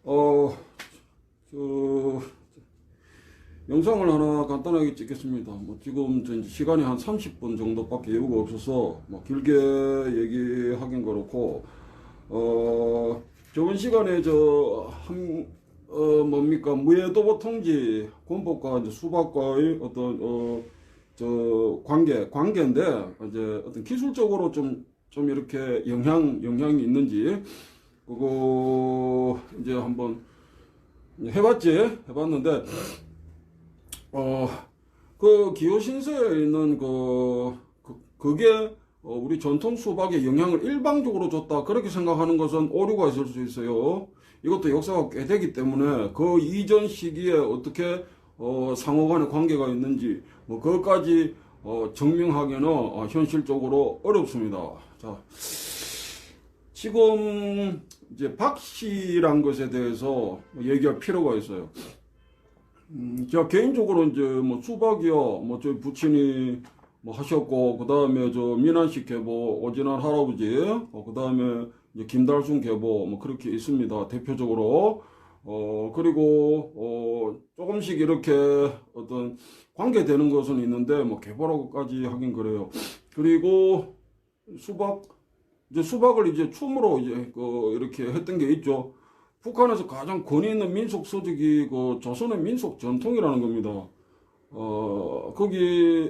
어, 저, 영상을 하나 간단하게 찍겠습니다. 뭐, 지금 이제 시간이 한 30분 정도밖에 여유가 없어서, 뭐, 길게 얘기하긴 그렇고, 저번 시간에 뭡니까, 무해도보 통지, 군법과 이제 수박과의 어떤, 관계인데, 이제 어떤 기술적으로 좀 이렇게 영향이 있는지, 그거 이제 한번 해봤는데, 그 기호신서에 있는 그게 우리 전통 수박에 영향을 일방적으로 줬다. 그렇게 생각하는 것은 오류가 있을 수 있어요. 이것도 역사가 꽤 되기 때문에 그 이전 시기에 어떻게 상호간의 관계가 있는지 뭐 그것까지 증명하기는 현실적으로 어렵습니다. 자, 지금 이제 박 씨란 것에 대해서 얘기할 필요가 있어요. 제가 개인적으로 이제 뭐 수박이요, 뭐 저희 부친이 뭐 하셨고, 그 다음에 저 민한식 계보, 오진환 할아버지, 그 다음에 이제 김달순 계보, 뭐 그렇게 있습니다. 대표적으로. 그리고, 조금씩 이렇게 어떤 관계되는 것은 있는데, 뭐 계보라고까지 하긴 그래요. 그리고 이제 수박을 이제 춤으로 이제 이렇게 했던 게 있죠. 북한에서 가장 권위 있는 민속 서적이 그 조선의 민속 전통이라는 겁니다. 거기에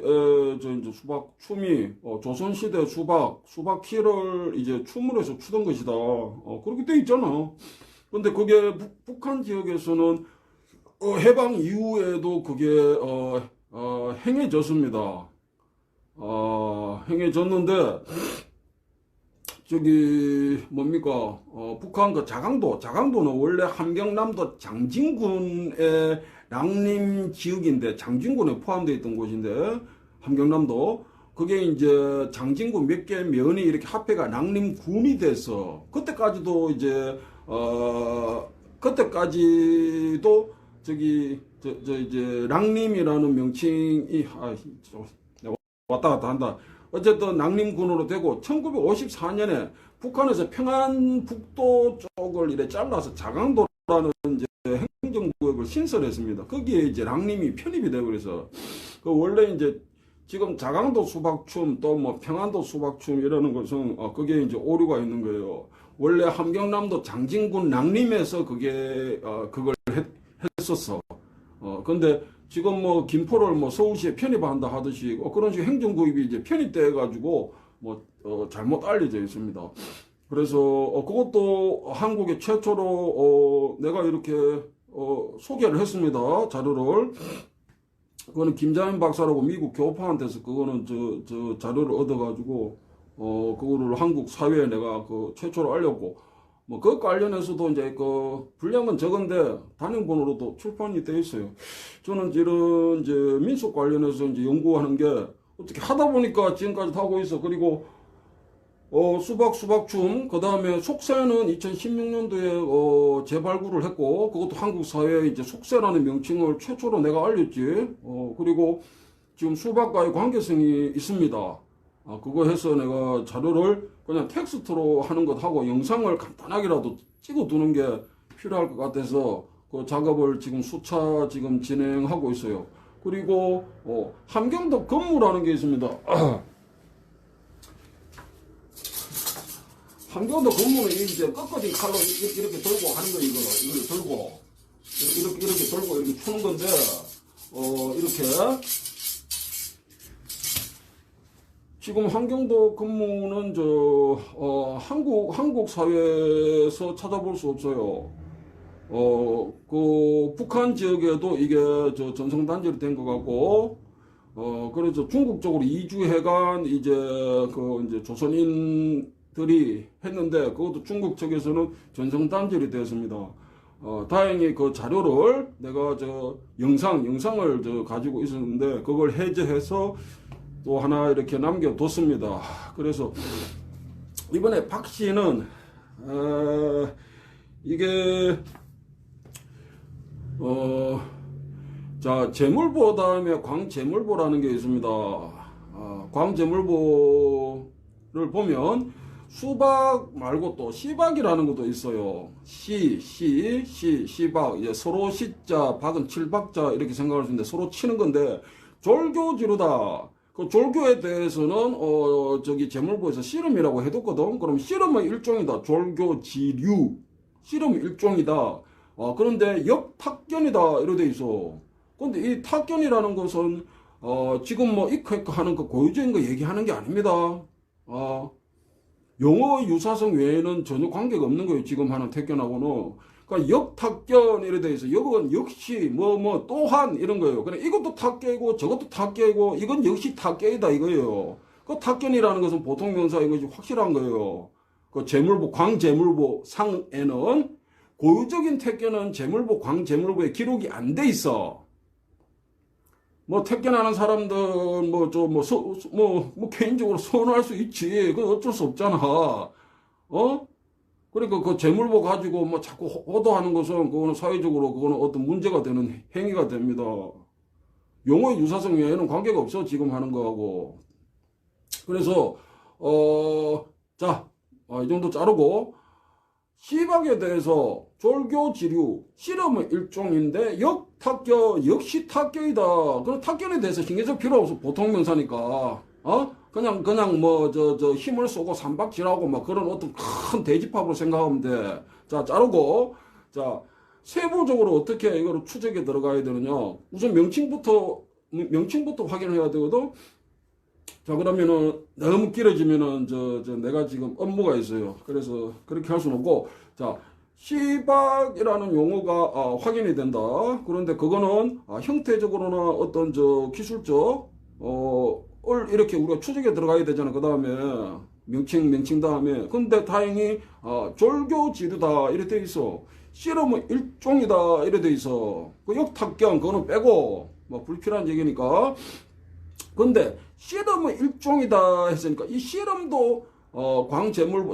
이제 수박 춤이 조선시대 수박 키를 이제 춤으로 해서 추던 것이다. 그렇게 돼 있잖아. 근데 그게 북한 지역에서는 해방 이후에도 그게 행해졌습니다. 행해졌는데 저기 뭡니까 북한 그 자강도는 원래 함경남도 장진군의 랑림 지역인데 장진군에 포함되어 있던 곳인데 함경남도 그게 이제 장진군 몇 개 면이 이렇게 합해가 랑림군이 돼서 그때까지도 이제 그때까지도 저기 이제 랑림이라는 명칭이 왔다 갔다 한다. 어쨌든 낭림군으로 되고 1954년에 북한에서 평안북도 쪽을 이래 잘라서 자강도라는 이제 행정구역을 신설했습니다. 거기에 이제 낭림이 편입이 되고 그래서 그 원래 이제 지금 자강도 수박춤 또 뭐 평안도 수박춤 이러는 것은 그게 이제 오류가 있는 거예요. 원래 함경남도 장진군 낭림에서 그걸 했었어. 근데 지금 뭐 김포를 뭐 서울시에 편입한다 하듯이 그런 식의 행정구입이 이제 편입돼 가지고 뭐 잘못 알려져 있습니다. 그래서 그것도 한국의 최초로 내가 이렇게 소개를 했습니다. 자료를. 그거는 김자연 박사라고 미국 교파한테서 그거는 저 자료를 얻어가지고 그거를 한국 사회에 내가 최초로 알렸고 뭐, 그 관련해서도 이제 분량은 적은데 단행본으로도 출판이 되어 있어요. 저는 이런 이제 민속 관련해서 이제 연구하는 게 어떻게 하다 보니까 지금까지 하고 있어. 그리고, 수박춤, 그 다음에 속세는 2016년도에, 재발굴을 했고, 그것도 한국 사회에 이제 속세라는 명칭을 최초로 내가 알렸지. 그리고 지금 수박과의 관계성이 있습니다. 그거 해서 내가 자료를 그냥 텍스트로 하는 것하고 영상을 간단하게라도 찍어 두는 게 필요할 것 같아서 그 작업을 지금 수차 지금 진행하고 있어요. 그리고 함경도 건무라는 게 있습니다. 함경도 건무는 이제 꺾어진 칼로 이렇게 들고 하는 거 이거 들고 이렇게 들고 이렇게 추는 건데 이렇게 지금 함경도 근무는 한국 사회에서 찾아볼 수 없어요. 그 북한 지역에도 이게 전성단절이 된 것 같고, 그래서 중국 쪽으로 이주해간 이제 이제 조선인들이 했는데 그것도 중국 측에서는 전성단절이 되었습니다. 다행히 그 자료를 내가 영상을 가지고 있었는데 그걸 해제해서 또 하나 이렇게 남겨뒀습니다. 그래서 이번에 박 씨는 이게 자 재물보 다음에 광재물보라는 게 있습니다. 광재물보를 보면 수박 말고 또 시박이라는 것도 있어요. 시박. 예, 서로 시자, 박은 칠박자 이렇게 생각할 수 있는데 서로 치는 건데 졸교지루다. 그 졸교에 대해서는 저기 재물부에서 씨름이라고 해뒀거든. 그럼 씨름은 일종이다. 졸교지류. 씨름은 일종이다. 그런데 역탁견이다 이렇게 돼 있어. 근데 이 탁견이라는 것은 지금 뭐 이크 하는 그 고유적인 거 얘기하는 게 아닙니다. 영어 유사성 외에는 전혀 관계가 없는 거예요. 지금 하는 택견하고는. 그러니까 역탁견 이래 돼 있어. 역은 역시 또한 이런 거예요. 그래 이것도 탁견이고 저것도 탁견이고 이건 역시 탁견이다 이거예요. 그 탁견이라는 것은 보통 명사 이것이 확실한 거예요. 그 재물부 광재물부 상에는 고유적인 택견은 재물부 광재물부에 기록이 안 돼 있어. 뭐 택견하는 사람들 개인적으로 선호할 수 있지. 그건 어쩔 수 없잖아. 그러니까 그 재물보 가지고 뭐 자꾸 호도하는 것은 그거는 사회적으로 그거는 어떤 문제가 되는 행위가 됩니다. 용어의 유사성 외에는 관계가 없어 지금 하는 거하고. 그래서 이 정도 자르고 시박에 대해서 졸교지류 씨름은 일종인데 역탁견 역시 탁견이다. 그럼 탁견에 대해서 신경 쓸 필요 없어. 보통 명사니까. 그냥 힘을 쏘고 삼박질하고 막 그런 어떤 큰 대집합으로 생각하면 돼. 자, 자르고. 자, 세부적으로 어떻게 이거를 추적에 들어가야 되느냐. 우선 명칭부터 확인을 해야 되거든. 자, 그러면은 너무 길어지면은 내가 지금 업무가 있어요. 그래서 그렇게 할 수는 없고. 자, 시박이라는 용어가 확인이 된다. 그런데 그거는 형태적으로나 어떤 기술적 을 이렇게 우리가 추적에 들어가야 되잖아. 그 다음에 명칭 다음에. 근데 다행히 졸교지류다 이렇게 돼 있어. 씨름은 일종이다 이렇게 돼 있어. 그 역탁견 그거는 빼고 뭐 불필요한 얘기니까. 근데 씨름은 일종이다 했으니까 이 씨름도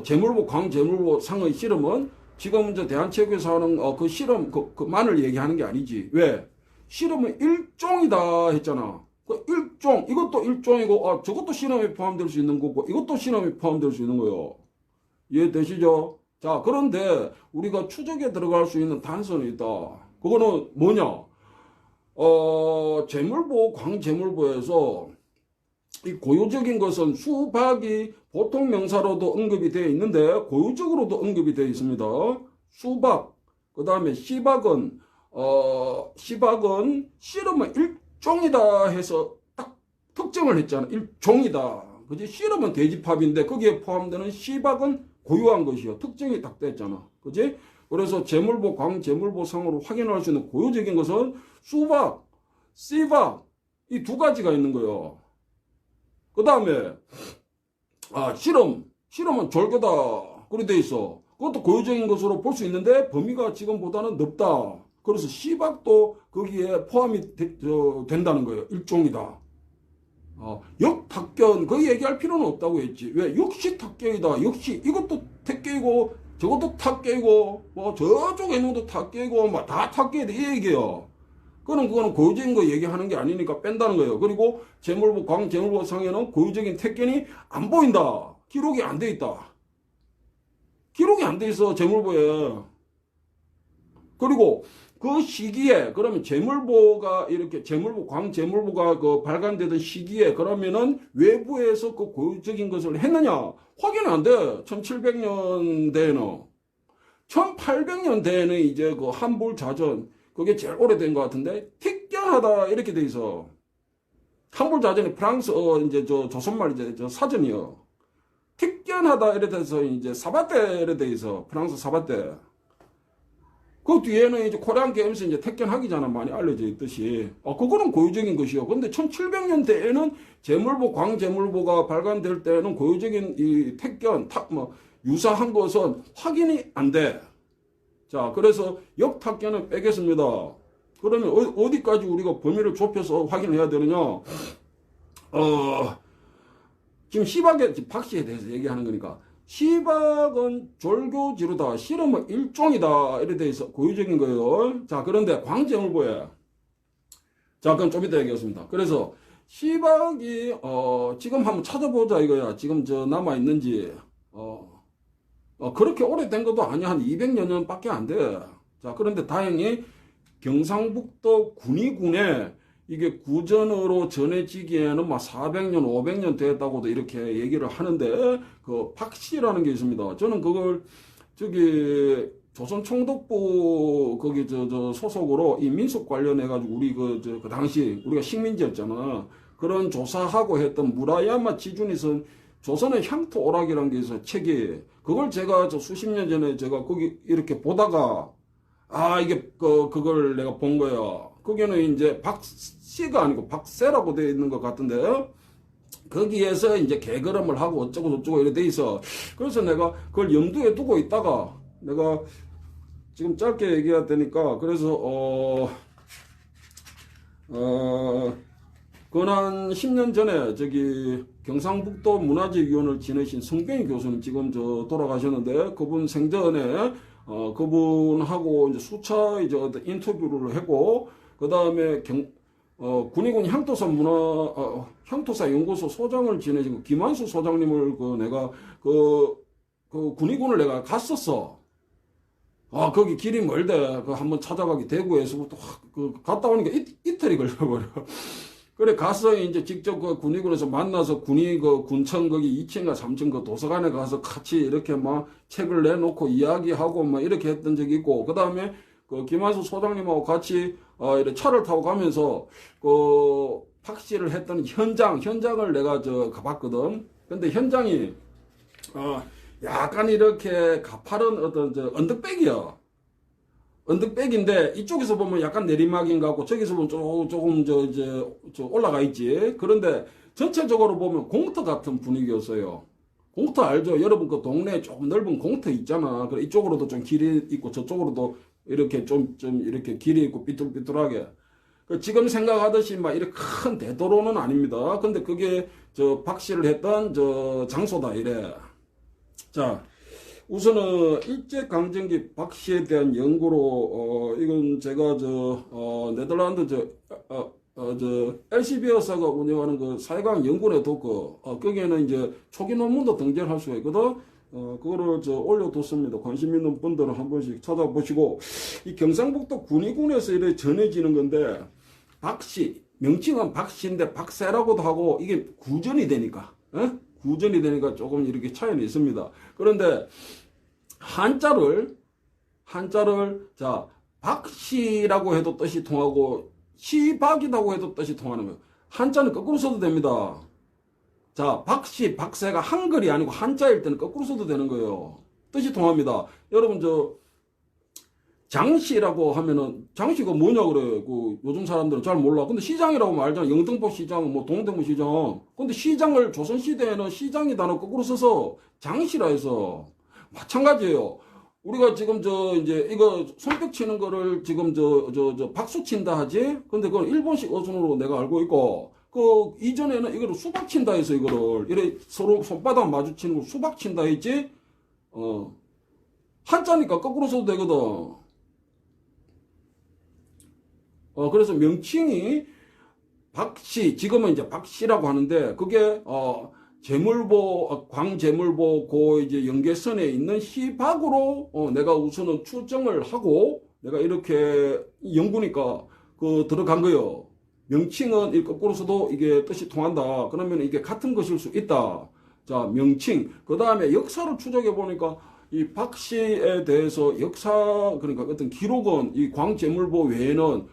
재물보 광재물보 상의 씨름은 지금 이제 대한체육회에서 하는 그 씨름 그만을 얘기하는 게 아니지. 왜? 씨름은 일종이다 했잖아. 그 일종, 이것도 일종이고, 저것도 실험에 포함될 수 있는 거고, 이것도 실험에 포함될 수 있는 거예요. 이해되시죠? 자, 그런데 우리가 추적에 들어갈 수 있는 단서는 있다. 그거는 뭐냐? 재물보, 광재물보에서 이 고유적인 것은 수박이 보통 명사로도 언급이 되어 있는데, 고유적으로도 언급이 되어 있습니다. 수박, 그 다음에 시박은 씨름은 일종이다 해서 딱 특정을 했잖아. 일종이다. 그지? 씨름은 대집합인데 거기에 포함되는 시박은 고유한 것이요. 특정이 딱 됐잖아. 그지? 그래서 재물보, 광재물보 상으로 확인할 수 있는 고유적인 것은 수박, 씨박 이 두 가지가 있는 거예요. 그 다음에 씨름은 졸교다. 그렇게 돼 있어. 그것도 고유적인 것으로 볼 수 있는데 범위가 지금보다는 넓다. 그래서 시박도 거기에 포함이 된다는 거예요. 일종이다. 역탁견 그 얘기할 필요는 없다고 했지. 왜? 역시 탁견이다. 역시 이것도 탁견이고 저것도 탁견이고 뭐 저쪽 애놈도 탁견이고 뭐 다 탁견이다 이 얘기예요. 그거는 고유적인 거 얘기하는 게 아니니까 뺀다는 거예요. 그리고 재물보 광재물보 상에는 고유적인 탁견이 안 보인다. 기록이 안 돼 있다. 기록이 안 돼 있어 재물보에. 그리고 그 시기에 그러면 재물보가 이렇게 광재물보가 발간되던 시기에 그러면은 외부에서 그 고유적인 것을 했느냐 확인은 안 돼. 1700년대에는 1800년대에는 이제 그 한불자전 그게 제일 오래된 것 같은데 택견하다 이렇게 돼 있어. 한불자전이 프랑스 이제 조선말 이제 사전이요. 택견하다 이래 돼서 이제 사바테 이래 돼 있어. 프랑스 사바테. 그 뒤에는 이제 코리안 게임스 이제 택견하기 전에 많이 알려져 있듯이, 그거는 고유적인 것이요. 근데 1700년대에는 재물보, 광재물보가 발간될 때는 고유적인 이 택견, 유사한 것은 확인이 안 돼. 자, 그래서 역탁견은 빼겠습니다. 그러면 어디까지 우리가 범위를 좁혀서 확인해야 되느냐? 지금 박씨에 대해서 얘기하는 거니까. 시박은 졸교지루다. 씨름은 일종이다. 이렇게 돼 있어. 고유적인 거예요. 자, 그런데 광재물보에. 자, 그럼 좀 이따 얘기하겠습니다. 그래서 시박이, 지금 한번 찾아보자 이거야. 지금 남아있는지. 그렇게 오래된 것도 아니야. 한 200여 년밖에 안 돼. 자, 그런데 다행히 경상북도 군위군에 이게 구전으로 전해지기에는 막 400년, 500년 됐다고도 이렇게 얘기를 하는데, 그 박씨라는 게 있습니다. 저는 그걸 저기 조선총독부 거기 저 소속으로 이 민속 관련해가지고 우리 그 당시 우리가 식민지였잖아. 그런 조사하고 했던 무라야마 지준이 쓴 조선의 향토 오락이라는 게 있어요. 책이. 그걸 제가 저 수십 년 전에 제가 거기 이렇게 보다가 이게 그걸 내가 본 거야. 거기는 이제 박씨가 아니고 박세라고 되어 있는 것 같은데 거기에서 이제 개걸음을 하고 어쩌고 저쩌고 이래 돼 있어. 그래서 내가 그걸 염두에 두고 있다가 내가 지금 짧게 얘기해야 되니까 그래서 근한 10년 전에 저기 경상북도 문화재위원을 지내신 성병희 교수님 지금 저 돌아가셨는데 그분 생전에 그분하고 이제 수차 이제 인터뷰를 하고 그 다음에 군위군 향토사 연구소 소장을 지내신 김한수 소장님을 내가 그 군위군을 내가 갔었어. 거기 길이 멀대. 한번 찾아가기 대구에서부터 갔다 오니까 이틀이 걸려버려. 그래 가서 이제 직접 그 군위군에서 만나서 군청 거기 2층과 3층 그 도서관에 가서 같이 이렇게 막 책을 내놓고 이야기하고 막 이렇게 했던 적이 있고 그 다음에 그 김한수 소장님하고 같이 이렇게 차를 타고 가면서 그 박씨를 했던 현장을 내가 가봤거든. 근데 현장이 약간 이렇게 가파른 어떤 언덕백이야. 언덕백인데 이쪽에서 보면 약간 내리막인 것 같고 저기서 보면 조금 저 올라가 있지. 그런데 전체적으로 보면 공터 같은 분위기였어요. 공터 알죠? 여러분 그 동네에 조금 넓은 공터 있잖아. 그래 이쪽으로도 좀 길이 있고 저쪽으로도 이렇게 좀 이렇게 길이 있고 삐뚤삐뚤하게. 지금 생각하듯이 막 이렇게 큰 대도로는 아닙니다. 근데 그게 저 박씨를 했던 저 장소다 이래. 자, 우선은 일제강점기 박씨에 대한 연구로 이건 제가 네덜란드 엘시비어사가 운영하는 그 사회과학 연구원에 뒀고 거기에는 이제 초기 논문도 등재를 할 수가 있거든. 그거를 올려뒀습니다. 관심 있는 분들은 한 번씩 찾아보시고 이 경상북도 군위군에서 이렇게 전해지는 건데 박씨 명칭은 박씨인데 박세라고도 하고 이게 구전이 되니까 구전이 되니까 조금 이렇게 차이는 있습니다. 그런데 한자를 자 박씨라고 해도 뜻이 통하고 시박이라고 해도 뜻이 통하는 거예요. 한자는 거꾸로 써도 됩니다. 자 박씨 박세가 한글이 아니고 한자일 때는 거꾸로 써도 되는 거예요. 뜻이 통합니다. 여러분 장씨라고 하면은 장씨가 뭐냐 그래. 요즘 사람들은 잘 몰라. 근데 시장이라고 말하잖아. 영등포 시장, 뭐 동대문 시장. 근데 시장을 조선 시대에는 시장이 단어 거꾸로 써서 장씨라 해서 마찬가지예요. 우리가 지금 이제 이거 손뼉 치는 거를 지금 박수 친다 하지. 근데 그건 일본식 어순으로 내가 알고 있고 이전에는 이거를 수박 친다 해서 이거를 이래 서로 손바닥 마주치는 걸 수박 친다 했지. 한자니까 거꾸로 써도 되거든. 그래서 명칭이 박씨, 지금은 이제 박씨라고 하는데, 그게, 광제물보 이제 연계선에 있는 시박으로, 내가 우선은 추정을 하고, 내가 이렇게 연구니까, 들어간 거요. 명칭은 이 거꾸로 써도 이게 뜻이 통한다. 그러면 이게 같은 것일 수 있다. 자, 명칭. 그 다음에 역사를 추적해 보니까, 이 박씨에 대해서 그러니까 어떤 기록은 이 광제물보 외에는,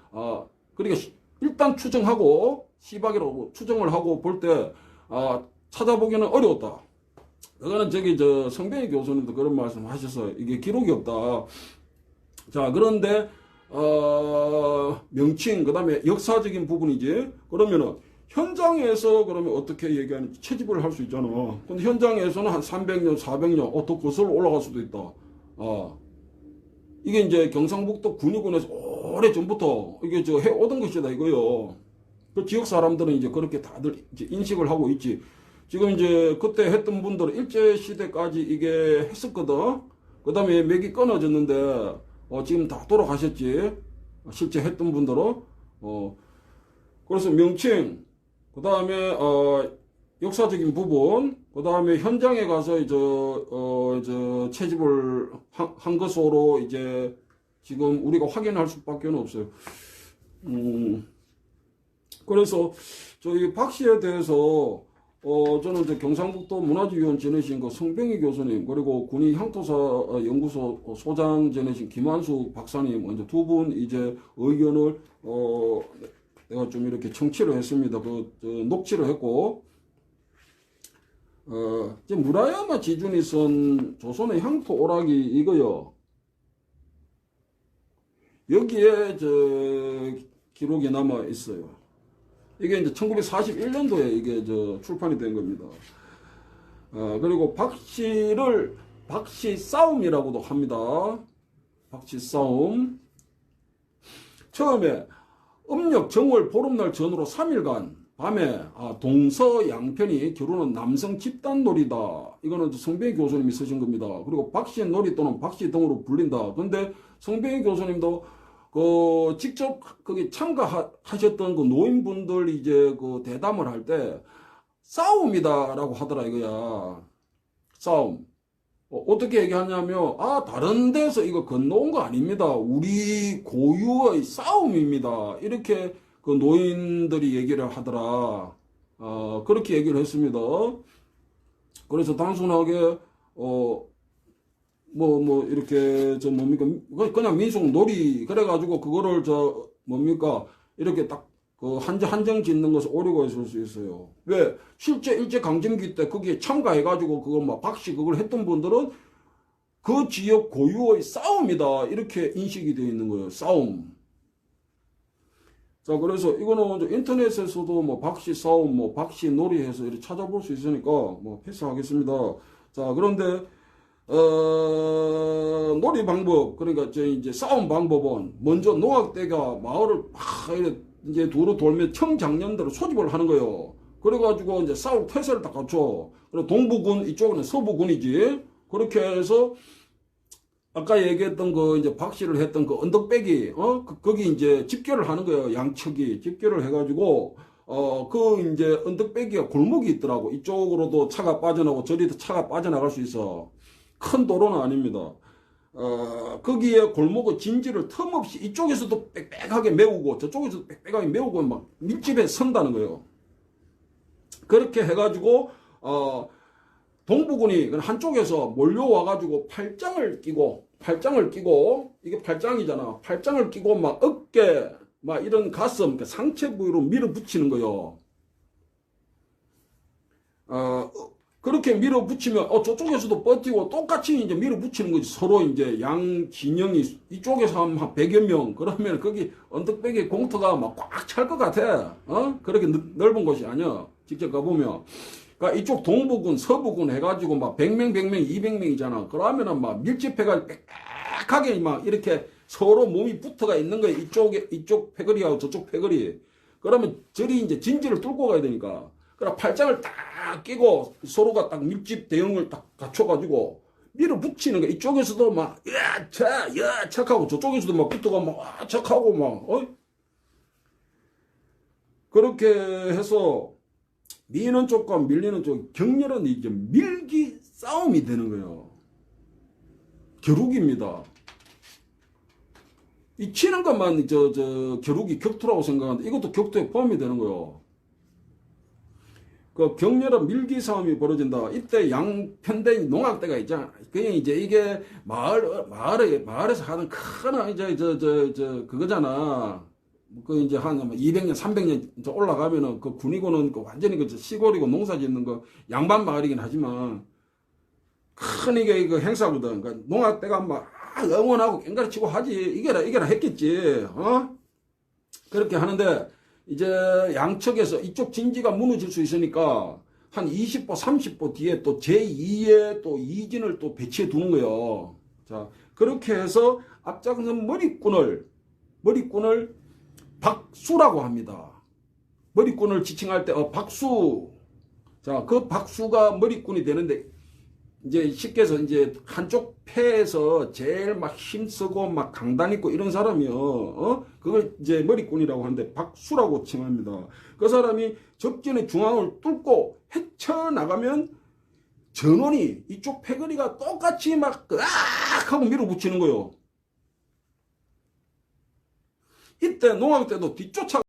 그러니까 일단 추정하고, 시박이라고 추정을 하고 볼 때, 찾아보기는 어려웠다. 그거는 성병희 교수님도 그런 말씀 하셔서 이게 기록이 없다. 자, 그런데, 명칭, 그 다음에 역사적인 부분이지. 그러면은, 현장에서 그러면 어떻게 얘기하는지 채집을 할 수 있잖아. 근데 현장에서는 한 300년, 400년, 더 거슬러 올라갈 수도 있다. 이게 이제 경상북도 군위군에서 오래 전부터 이게 해오던 것이다 이거요. 그 지역 사람들은 이제 그렇게 다들 이제 인식을 하고 있지. 지금 이제 그때 했던 분들은 일제시대까지 이게 했었거든. 그 다음에 맥이 끊어졌는데, 지금 다 돌아가셨지. 실제 했던 분들은. 그래서 명칭, 그 다음에 역사적인 부분, 그 다음에 현장에 가서 채집을 한 것으로 이제 지금 우리가 확인할 수밖에 없어요. 그래서 저희 박 씨에 대해서 저는 이제 경상북도 문화주의원 지내신 그 성병희 교수님, 그리고 군의 향토사 연구소 소장 지내신 김한수 박사님, 이제 두 분 이제 의견을 내가 좀 이렇게 청취를 했습니다. 녹취를 했고, 이제 무라야마 지준이 쓴 조선의 향토 오락이 이거요. 여기에 기록이 남아 있어요. 이게 이제 1941년도에 이게 출판이 된 겁니다. 그리고 박씨 싸움이라고도 합니다. 박씨 싸움. 처음에 음력 정월 보름날 전후로 3일간 밤에 동서양편이 겨루는 남성 집단놀이다. 이거는 성병희 교수님이 쓰신 겁니다. 그리고 박씨 놀이 또는 박씨 등으로 불린다. 근데 성병희 교수님도 직접 거기 참가하셨던 그 노인분들 이제 대담을 할 때 싸움이다라고 하더라 이거야. 싸움. 어떻게 얘기하냐면 다른 데서 이거 건너온 거 아닙니다. 우리 고유의 싸움입니다. 이렇게 그 노인들이 얘기를 하더라. 그렇게 얘기를 했습니다. 그래서 단순하게 이렇게 그냥 민속놀이 그래가지고 그거를 이렇게 딱 한정 짓는 것을 오류가 있을 수 있어요. 왜? 실제 일제강점기 때 거기에 참가해가지고 박씨 그걸 했던 분들은 그 지역 고유의 싸움이다. 이렇게 인식이 되어 있는 거예요. 싸움. 자, 그래서 이거는 인터넷에서도 박씨 싸움, 박씨 놀이 해서 이렇게 찾아볼 수 있으니까 패스하겠습니다. 자, 그런데 놀이 방법, 그러니까 이제 싸움 방법은 먼저 농악대가 마을을 이제 두루 돌며 청장년들을 소집을 하는 거예요. 그래가지고 이제 싸울 태세를 딱 갖춰. 그리고 동부군, 이쪽은 서부군이지. 그렇게 해서 아까 얘기했던 이제 박씨를 했던 언덕배기, 거기 이제 집결을 하는 거예요. 양측이 집결을 해가지고, 이제 언덕배기가 골목이 있더라고. 이쪽으로도 차가 빠져나오고 저리도 차가 빠져나갈 수 있어. 큰 도로는 아닙니다. 거기에 골목의 진지를 틈없이 이쪽에서도 빽빽하게 메우고 저쪽에서도 빽빽하게 메우고 막 밀집해 선다는 거예요. 그렇게 해가지고 동부군이 한쪽에서 몰려와가지고 팔짱을 끼고 이게 팔짱이잖아. 팔짱을 끼고 막 어깨 이런 가슴 상체 부위로 밀어붙이는 거예요. 그렇게 밀어붙이면 저쪽에서도 버티고 똑같이 이제 밀어붙이는 거지. 서로 이제 양 진영이 이쪽에서 한 100여 명 그러면 거기 언덕배기 공터가 막 꽉 찰 것 같아. 그렇게 넓은 곳이 아니야. 직접 가보면. 그러니까 이쪽 동부군, 서부군 해가지고 막 100명, 200명이잖아. 그러면은 막 밀집해가지고 빽빽하게 막 이렇게 서로 몸이 붙어가 있는 거야. 이쪽 패거리하고 저쪽 패거리. 그러면 저리 이제 진지를 뚫고 가야 되니까. 그래 팔짱을 딱 끼고 서로가 딱 밀집 대응을 딱 갖춰가지고 밀어붙이는 거야. 이쪽에서도 막 착하고 저쪽에서도 막 붙어가 막 착하고 막 그렇게 해서 미는 쪽과 밀리는 쪽 격렬한 이제 밀기 싸움이 되는 거예요. 겨루기입니다. 이 치는 것만 겨루기 격투라고 생각하는데 이것도 격투에 포함이 되는 거예요. 그 격렬한 밀기 싸움이 벌어진다. 이때 양편된 농악대가 있잖아. 그냥 이제 이게 마을에서 하는 큰 그거잖아. 그 이제 한 200년, 300년 올라가면은 그 군이고는 완전히 시골이고 농사 짓는 양반 마을이긴 하지만 큰 이게 행사거든. 그러니까 농악대가 막 응원하고 깽가리 치고 하지. 이게라 했겠지. 그렇게 하는데 이제 양측에서 이쪽 진지가 무너질 수 있으니까 한 20보, 30보 뒤에 또 제2의 또 이진을 또 배치해 두는 거예요. 자, 그렇게 해서 앞장선 머리꾼을 박수라고 합니다. 머리꾼을 지칭할 때 박수. 자, 그 박수가 머리꾼이 되는데 이제 쉽게 해서 이제 한쪽 패에서 제일 막 힘쓰고 막 강단 있고 이런 사람이요. 그걸 이제 머리꾼이라고 하는데 박수라고 칭합니다. 그 사람이 적진의 중앙을 뚫고 헤쳐나가면 전원이 이쪽 패거리가 똑같이 막 으악 하고 밀어붙이는 거요. 이때 농악 때도 뒤쫓아